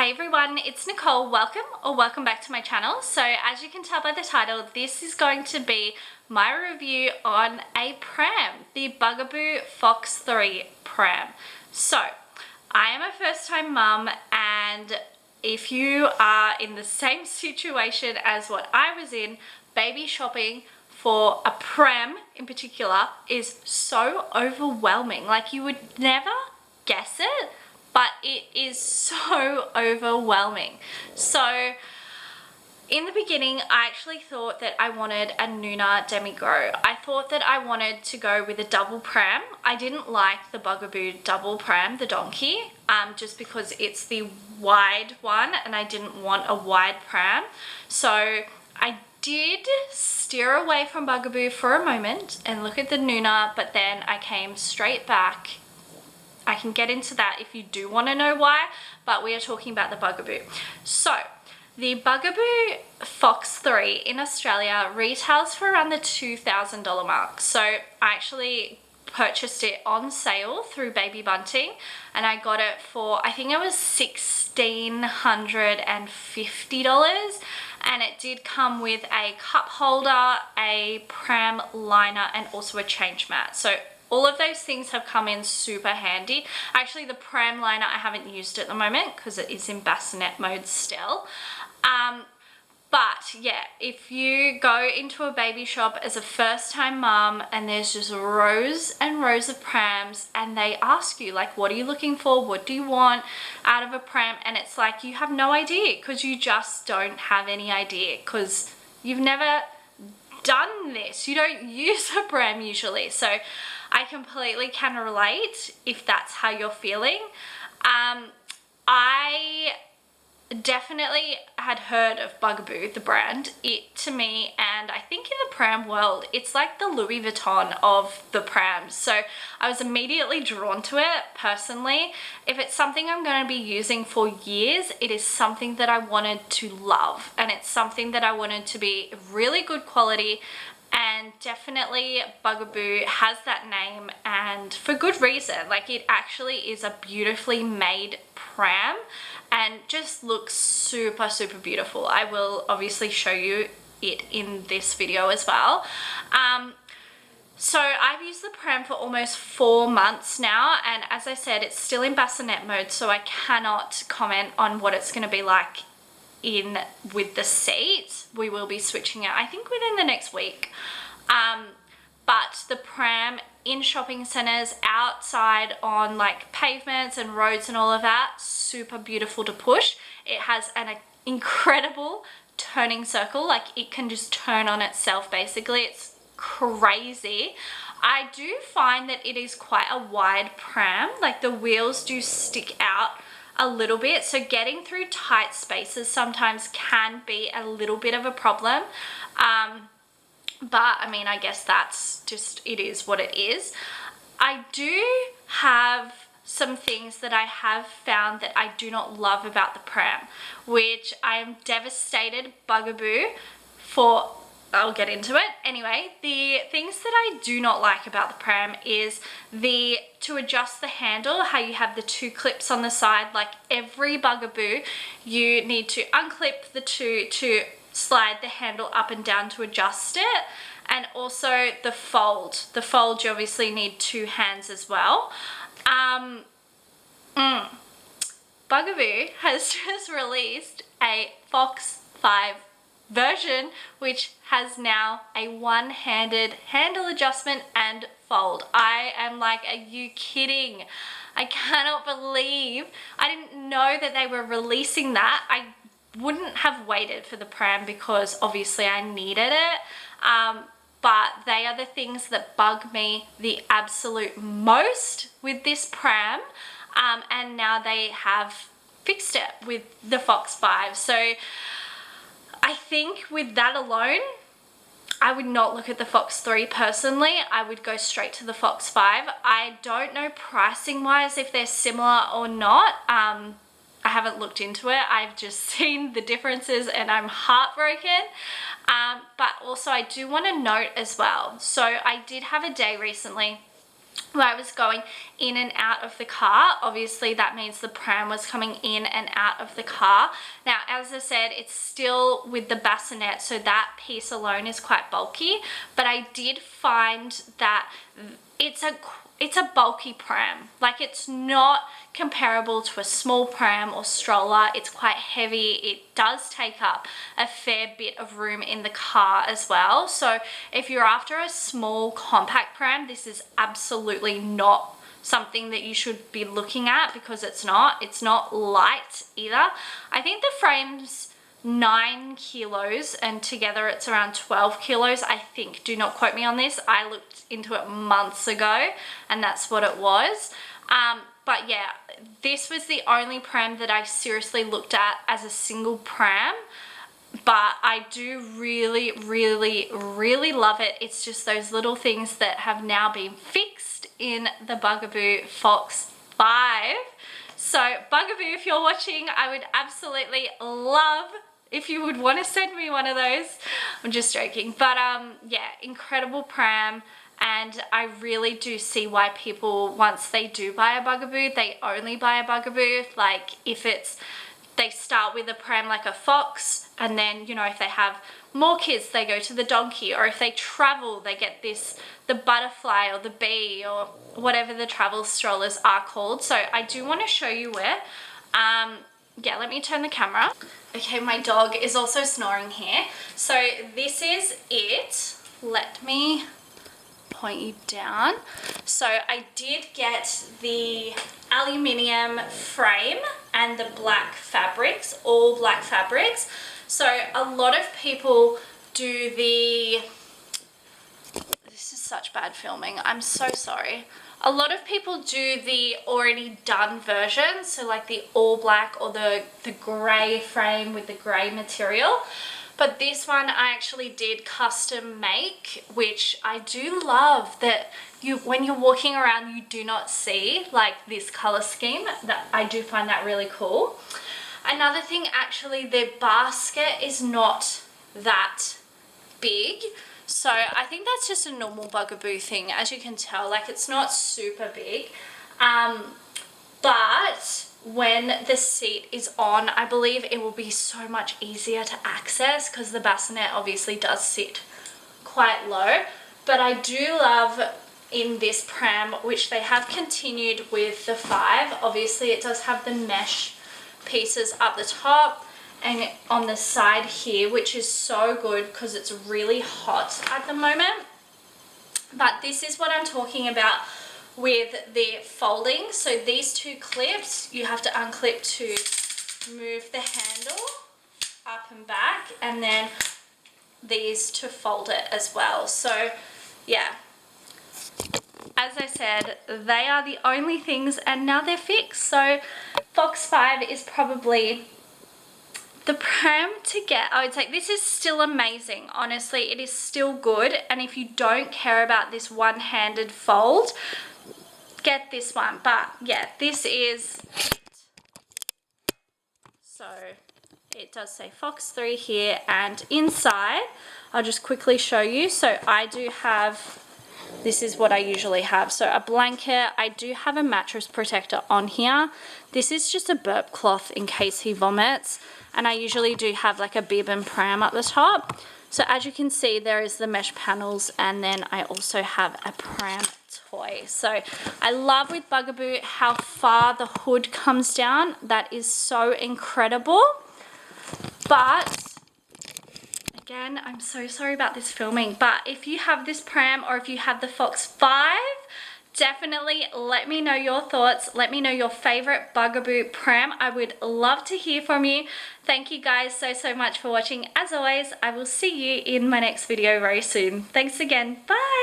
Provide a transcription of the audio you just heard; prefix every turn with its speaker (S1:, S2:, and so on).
S1: Hey everyone, it's Nicole. Welcome back to my channel. So as you can tell by the title, this is going to be my review on a Pram, the Bugaboo Fox 3 Pram. So I am a first-time mum, and if you are in the same situation as what I was in, baby shopping for a Pram in particular is so overwhelming. Like, you would never guess it, but it is so overwhelming. So in the beginning, I actually thought that I wanted a Nuna Demi-Gros. I thought that I wanted to go with a double Pram. I didn't like the Bugaboo double Pram, the donkey, just because it's the wide one and I didn't want a wide Pram. So I did steer away from Bugaboo for a moment and look at the Nuna, but then I came straight back. I can get into that if you do want to know why, but we are talking about the Bugaboo. So the Bugaboo Fox 3 in Australia retails for around the $2,000 mark. So I actually purchased it on sale through Baby Bunting, and I got it for, I think it was $1,650, and it did come with a cup holder, a Pram liner, and also a change mat. So all of those things have come in super handy. Actually, the Pram liner I haven't used at the moment because it is in bassinet mode still. But yeah, if you go into a baby shop as a first-time mum and there's just rows and rows of Prams, and they ask you, like, what are you looking for? What do you want out of a Pram? And it's like, you have no idea because you just don't have any idea because you've never done this. You don't use a Pram usually. So I completely can relate if that's how you're feeling. I definitely had heard of Bugaboo, the brand. It, to me, and I think in the Pram world, it's like the Louis Vuitton of the Prams. So I was immediately drawn to it personally. If it's something I'm going to be using for years, it is something that I wanted to love, and it's something that I wanted to be really good quality. And definitely Bugaboo has that name, and for good reason. Like, it actually is a beautifully made Pram and just looks super beautiful. I will obviously show you it in this video as well. So I've used the Pram for almost 4 months now, and as I said, it's still in bassinet mode, so I cannot comment on what it's going to be like in with the seat. We will be switching it, I think, within the next week. But the Pram in shopping centers, outside on like pavements and roads and all of that, super beautiful to push. It has an incredible turning circle. Like, it can just turn on itself basically. It's crazy. I do find that it is quite a wide Pram. Like, the wheels do stick out a little bit, so getting through tight spaces sometimes can be a little bit of a problem. But I mean, I guess that's just, it is what it is. I do have some things that I have found that I do not love about the Pram, which I am devastated Bugaboo for. I'll get into it. Anyway, the things that I do not like about the Pram is to adjust the handle, how you have the 2 clips on the side. Like, every Bugaboo, you need to unclip the 2 to slide the handle up and down to adjust it. And also the fold. The fold, you obviously need 2 hands as well. Bugaboo has just released a Fox 5 version, which has now a one-handed handle adjustment and fold. I am like, are you kidding? I cannot believe, I didn't know that they were releasing that. I wouldn't have waited for the Pram because obviously I needed it, but they are the things that bug me the absolute most with this Pram, and now they have fixed it with the Fox 5. So I think with that alone, I would not look at the Fox 3 personally. I would go straight to the Fox 5. I don't know pricing wise if they're similar or not. I haven't looked into it. I've just seen the differences and I'm heartbroken. But also I do want to note as well. So I did have a day recently where I was going in and out of the car. Obviously that means the pram was coming in and out of the car. Now, as I said, it's still with the bassinet, so that piece alone is quite bulky, but I did find that it's a bulky pram. Like, it's not comparable to a small pram or stroller. It's quite heavy. It does take up a fair bit of room in the car as well. So if you're after a small compact pram, this is absolutely not something that you should be looking at, because it's not light either. I think the frame's 9 kilos and together it's around 12 kilos, I think. Do not quote me on this. I looked into it months ago and that's what it was. But yeah, this was the only pram that I seriously looked at as a single pram, but I do really, really, really love it. It's just those little things that have now been fixed in the Bugaboo Fox 5. So Bugaboo, if you're watching, I would absolutely love if you would want to send me one of those. I'm just joking. But yeah, incredible pram. And I really do see why people, once they do buy a Bugaboo, they only buy a Bugaboo. Like, if they start with a pram like a Fox, and then, you know, if they have more kids, they go to the donkey, or if they travel, they get the butterfly or the bee or whatever the travel strollers are called. So I do want to show you where. Yeah, let me turn the camera. Okay, my dog is also snoring here. So this is it. Let me point you down. So I did get the aluminium frame and the black fabrics, all black fabrics. So a lot of people do this is such bad filming, I'm so sorry. A lot of people do the already done version, so like the all black or the grey frame with the grey material. But this one I actually did custom make, which I do love that when you're walking around, you do not see like this color scheme. That I do find that really cool. Another thing, actually, the basket is not that big. So I think that's just a normal Bugaboo thing. As you can tell, like, it's not super big. But when the seat is on, I believe it will be so much easier to access, because the bassinet obviously does sit quite low. But I do love in this pram, which they have continued with the 5, obviously it does have the mesh pieces up the top and on the side here, which is so good because it's really hot at the moment. But this is what I'm talking about with the folding. So these two clips, you have to unclip to move the handle up and back, and then these to fold it as well. So yeah, as I said, they are the only things, and now they're fixed. So Fox 5 is probably the pram to get. I would say this is still amazing. Honestly, it is still good. And if you don't care about this one-handed fold, get this one. But yeah, this is it. So it does say Fox 3 here, and inside, I'll just quickly show you. So I do have, this is what I usually have. So a blanket, I do have a mattress protector on here. This is just a burp cloth in case he vomits. And I usually do have like a bib and pram at the top. So as you can see, there is the mesh panels, and then I also have a pram toy. So I love with Bugaboo how far the hood comes down. That is so incredible. But again, I'm so sorry about this filming, but if you have this pram or if you have the Fox 5, definitely let me know your thoughts. Let me know your favorite Bugaboo pram. I would love to hear from you. Thank you guys so much for watching. As always, I will see you in my next video very soon. Thanks again. Bye.